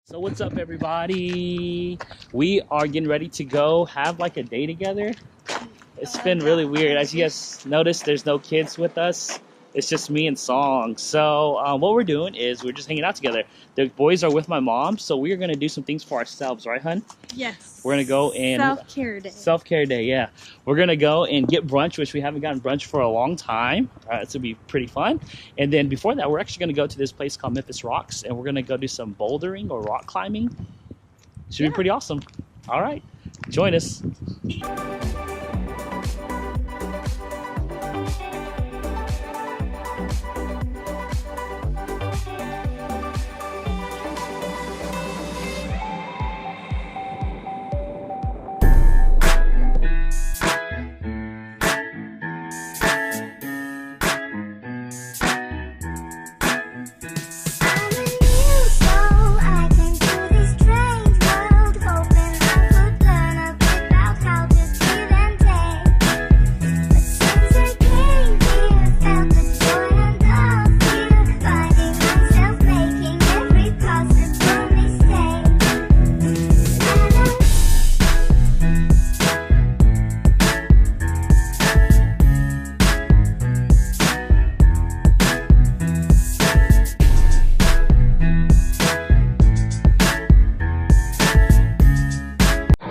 So what's up, everybody? We are getting ready to go have like a day together. It's been really weird. As you guys noticed, there's no kids with us. It's just me and Song. So what we're doing is we're just hanging out together. The boys are with my mom, so we are going to do some things for ourselves, right, hun? Yes. We're going to go and... Self-care day. Self-care day, yeah. We're going to go and get brunch, which we haven't gotten brunch for a long time. It's going to be pretty fun. And then before that, we're actually going to go to this place called Memphis Rocks, and we're going to go do some bouldering or rock climbing. Should be pretty awesome. All right, join us.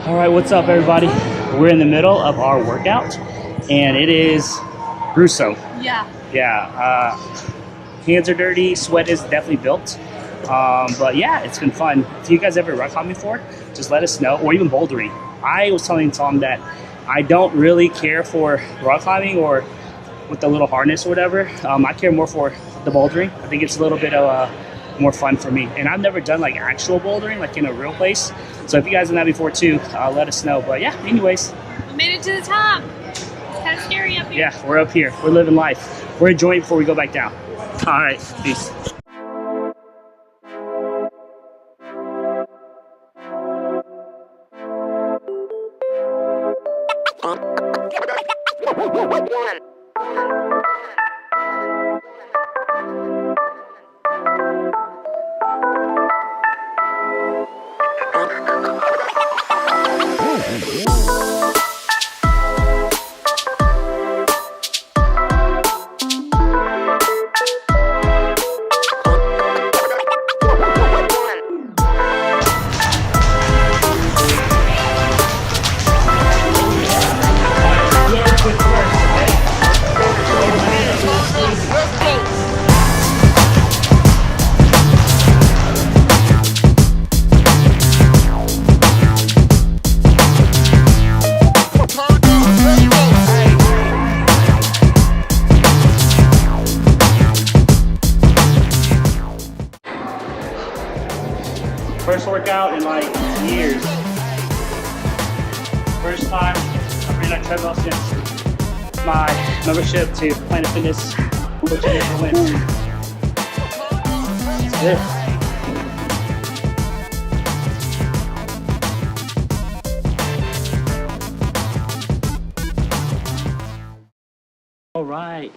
All right, what's up, everybody? We're in the middle of our workout, and it is gruesome. Yeah. Yeah, hands are dirty, sweat is definitely built. But yeah, it's been fun. If you guys ever rock climbing before, just let us know, or even bouldering. I was telling Tom that I don't really care for rock climbing or with the little harness or whatever. I care more for the bouldering. I think it's a little bit of more fun for me. And I've never done like actual bouldering, like in a real place. So if you guys done that before too, let us know. But yeah, anyways. We made it to the top. It's kind of scary up here. Yeah, we're up here. We're living life. We're enjoying before we go back down. All right, peace. First workout in like years. First time I've been on treadmill since my membership to Planet Fitness, which I never went. It's good. All right,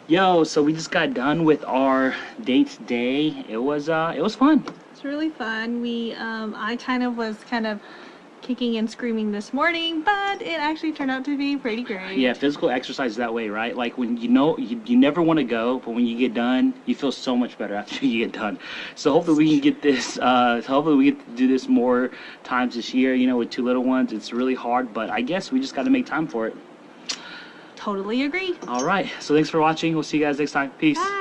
yo. So we just got done with our date today. It was fun. It's really fun. I kind of kicking and screaming this morning, but it actually turned out to be pretty great. Yeah, physical exercise that way, right? Like when you never want to go, but when you get done, you feel so much better after you get done. So hopefully we can get this, hopefully we get to do this more times this year, you know, with two little ones. It's really hard, but I guess we just got to make time for it. Totally agree. All right, so thanks for watching. We'll see you guys next time. Peace. Bye.